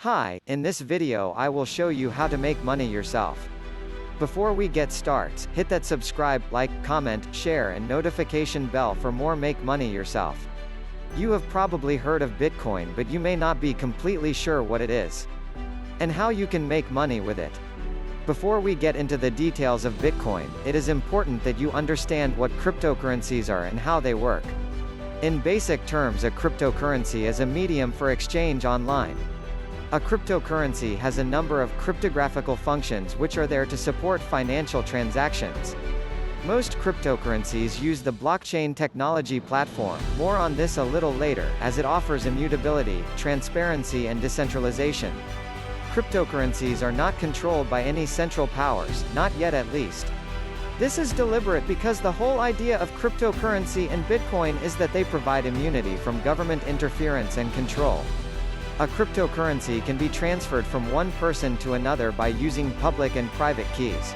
Hi, in this video I will show you how to make money yourself. Before we get started, hit that subscribe, like, comment, share and notification bell for more make money yourself. You have probably heard of Bitcoin, but you may not be completely sure what it is and how you can make money with it. Before we get into the details of Bitcoin, it is important that you understand what cryptocurrencies are and how they work. In basic terms, a cryptocurrency is a medium for exchange online. A cryptocurrency has a number of cryptographical functions which are there to support financial transactions. Most cryptocurrencies use the blockchain technology platform, more on this a little later, as it offers immutability, transparency and decentralization. Cryptocurrencies are not controlled by any central powers, not yet at least. This is deliberate because the whole idea of cryptocurrency and Bitcoin is that they provide immunity from government interference and control. A cryptocurrency can be transferred from one person to another by using public and private keys.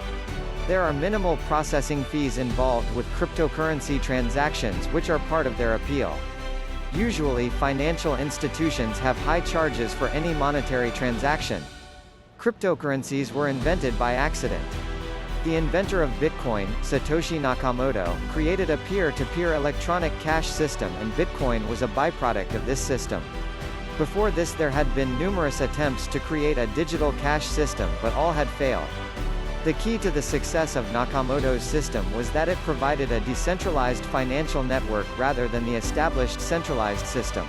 There are minimal processing fees involved with cryptocurrency transactions which are part of their appeal. Usually financial institutions have high charges for any monetary transaction. Cryptocurrencies were invented by accident. The inventor of Bitcoin, Satoshi Nakamoto, created a peer-to-peer electronic cash system, and Bitcoin was a byproduct of this system. Before this there had been numerous attempts to create a digital cash system, but all had failed. The key to the success of Nakamoto's system was that it provided a decentralized financial network rather than the established centralized system.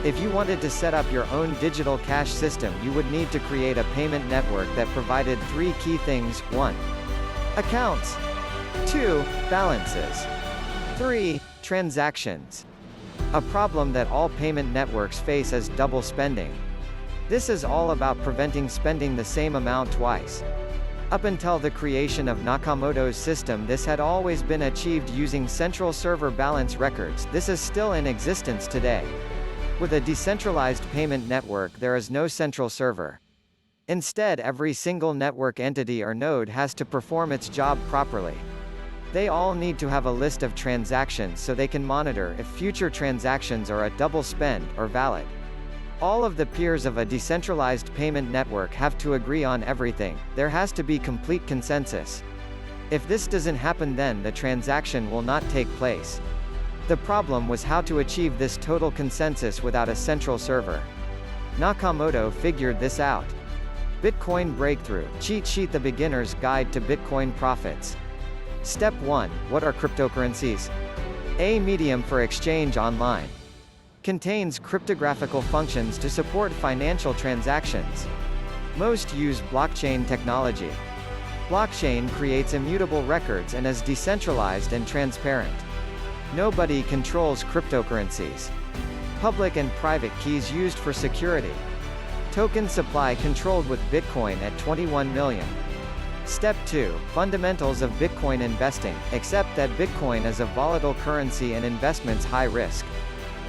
If you wanted to set up your own digital cash system, you would need to create a payment network that provided three key things: 1. Accounts. 2. Balances. 3. Transactions. A problem that all payment networks face is double spending. This is all about preventing spending the same amount twice. Up until the creation of Nakamoto's system, this had always been achieved using central server balance records. This is still in existence today. With a decentralized payment network, there is no central server. Instead, every single network entity or node has to perform its job properly. They all need to have a list of transactions so they can monitor if future transactions are a double spend, or valid. All of the peers of a decentralized payment network have to agree on everything. There has to be complete consensus. If this doesn't happen, then the transaction will not take place. The problem was how to achieve this total consensus without a central server. Nakamoto figured this out. Bitcoin Breakthrough Cheat Sheet: The Beginner's Guide to Bitcoin Profits. Step 1. What are cryptocurrencies? A medium for exchange online. Contains cryptographical functions to support financial transactions. Most use blockchain technology. Blockchain creates immutable records and is decentralized and transparent. Nobody controls cryptocurrencies. Public and private keys used for security. Token supply controlled with Bitcoin at 21 million. Step 2. Fundamentals of Bitcoin investing. Accept that Bitcoin is a volatile currency and investments high risk.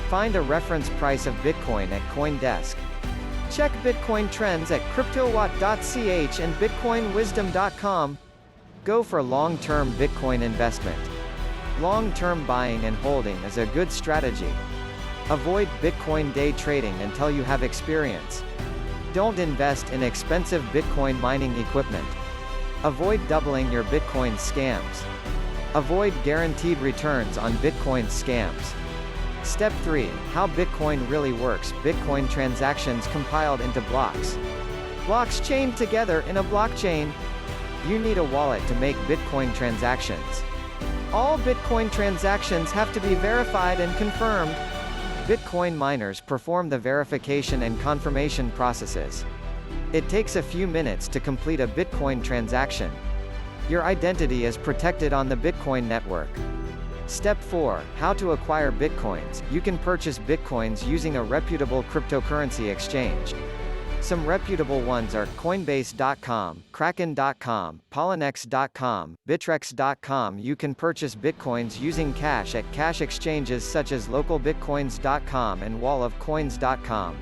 Find a reference price of Bitcoin at CoinDesk. Check Bitcoin trends at cryptowatt.ch and bitcoinwisdom.com. Go for long-term Bitcoin investment. Long-term buying and holding is a good strategy. Avoid Bitcoin day trading until you have experience. Don't invest in expensive Bitcoin mining equipment. Avoid doubling your Bitcoin scams. Avoid guaranteed returns on Bitcoin scams. Step 3. How Bitcoin really works. Bitcoin transactions compiled into blocks. Blocks chained together in a blockchain. You need a wallet to make Bitcoin transactions. All Bitcoin transactions have to be verified and confirmed. Bitcoin miners perform the verification and confirmation processes. It takes a few minutes to complete a Bitcoin transaction. Your identity is protected on the Bitcoin network. Step 4. How to acquire Bitcoins. You can purchase Bitcoins using a reputable cryptocurrency exchange. Some reputable ones are Coinbase.com, Kraken.com, Poloniex.com, Bittrex.com. You can purchase Bitcoins using cash at cash exchanges such as localbitcoins.com and wallofcoins.com.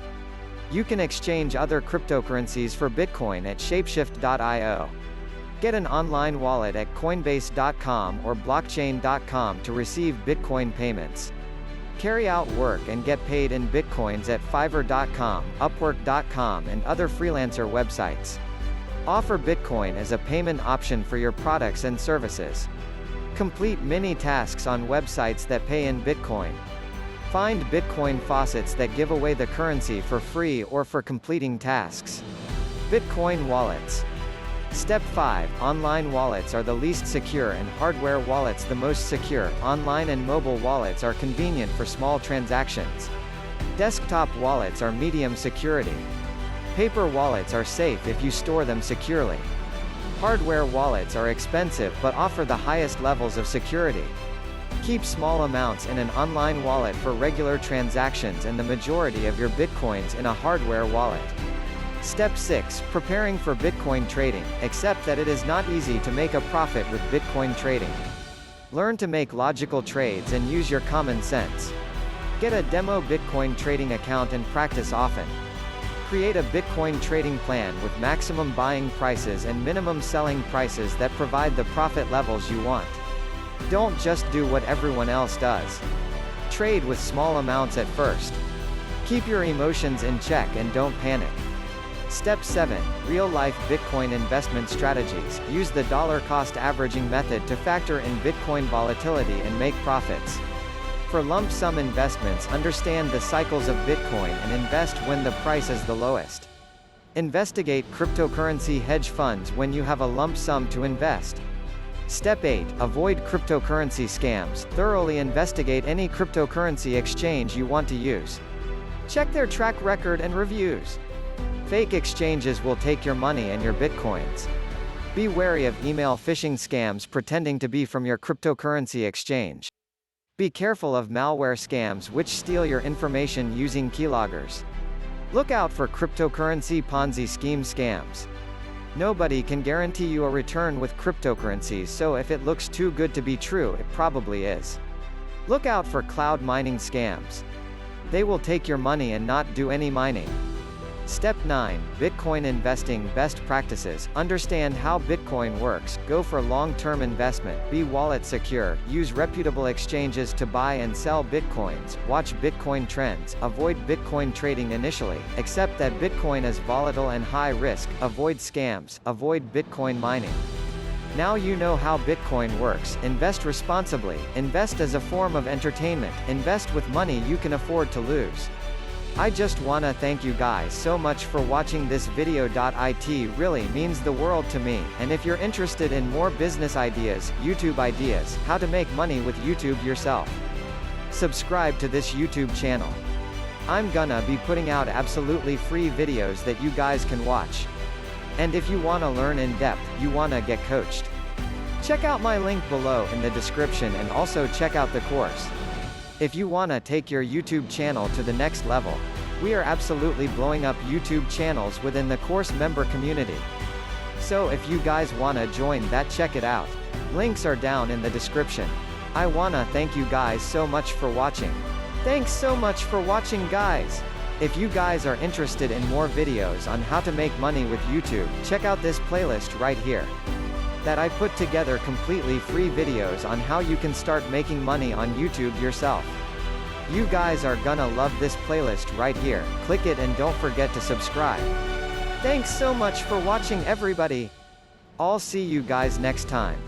You can exchange other cryptocurrencies for Bitcoin at shapeshift.io. Get an online wallet at coinbase.com or blockchain.com to receive Bitcoin payments. Carry out work and get paid in Bitcoins at Fiverr.com, Upwork.com and other freelancer websites. Offer Bitcoin as a payment option for your products and services. Complete mini tasks on websites that pay in Bitcoin. Find Bitcoin faucets that give away the currency for free or for completing tasks. Bitcoin wallets. Step 5. Online wallets are the least secure and hardware wallets the most secure. Online and mobile wallets are convenient for small transactions. Desktop wallets are medium security. Paper wallets are safe if you store them securely. Hardware wallets are expensive but offer the highest levels of security. Keep small amounts in an online wallet for regular transactions and the majority of your Bitcoins in a hardware wallet. Step 6. Preparing for Bitcoin trading. Accept that it is not easy to make a profit with Bitcoin trading. Learn to make logical trades and use your common sense. Get a demo Bitcoin trading account and practice often. Create a Bitcoin trading plan with maximum buying prices and minimum selling prices that provide the profit levels you want. Don't just do what everyone else does. Trade with small amounts at first. Keep your emotions in check and don't panic. Step 7. Real-life Bitcoin investment strategies. Use the dollar cost averaging method to factor in Bitcoin volatility and make profits. For lump sum investments, understand the cycles of Bitcoin and invest when the price is the lowest. Investigate cryptocurrency hedge funds when you have a lump sum to invest. Step 8. Avoid cryptocurrency scams. Thoroughly investigate any cryptocurrency exchange you want to use. Check their track record and reviews. Fake exchanges will take your money and your Bitcoins. Be wary of email phishing scams pretending to be from your cryptocurrency exchange. Be careful of malware scams which steal your information using keyloggers. Look out for cryptocurrency Ponzi scheme scams. Nobody can guarantee you a return with cryptocurrencies, so if it looks too good to be true, it probably is. Look out for cloud mining scams. They will take your money and not do any mining. Step 9. Bitcoin investing best practices. Understand how Bitcoin works, go for long-term investment, be wallet secure, use reputable exchanges to buy and sell Bitcoins, watch Bitcoin trends, avoid Bitcoin trading initially, accept that Bitcoin is volatile and high risk, avoid scams, avoid Bitcoin mining. Now you know how Bitcoin works. Invest responsibly, invest as a form of entertainment, invest with money you can afford to lose. I just wanna thank you guys so much for watching this video. It really means the world to me, and if you're interested in more business ideas, YouTube ideas, how to make money with YouTube yourself, subscribe to this YouTube channel. I'm gonna be putting out absolutely free videos that you guys can watch. And if you wanna learn in depth, you wanna get coached, check out my link below in the description and also check out the course. If you wanna take your YouTube channel to the next level, we are absolutely blowing up YouTube channels within the course member community. So if you guys wanna join that, check it out. Links are down in the description. I wanna thank you guys so much for watching. Thanks so much for watching, guys. If you guys are interested in more videos on how to make money with YouTube, check out this playlist right here. That I put together completely free videos on how you can start making money on YouTube yourself. You guys are gonna love this playlist right here. Click it and don't forget to subscribe. Thanks so much for watching, everybody. I'll see you guys next time.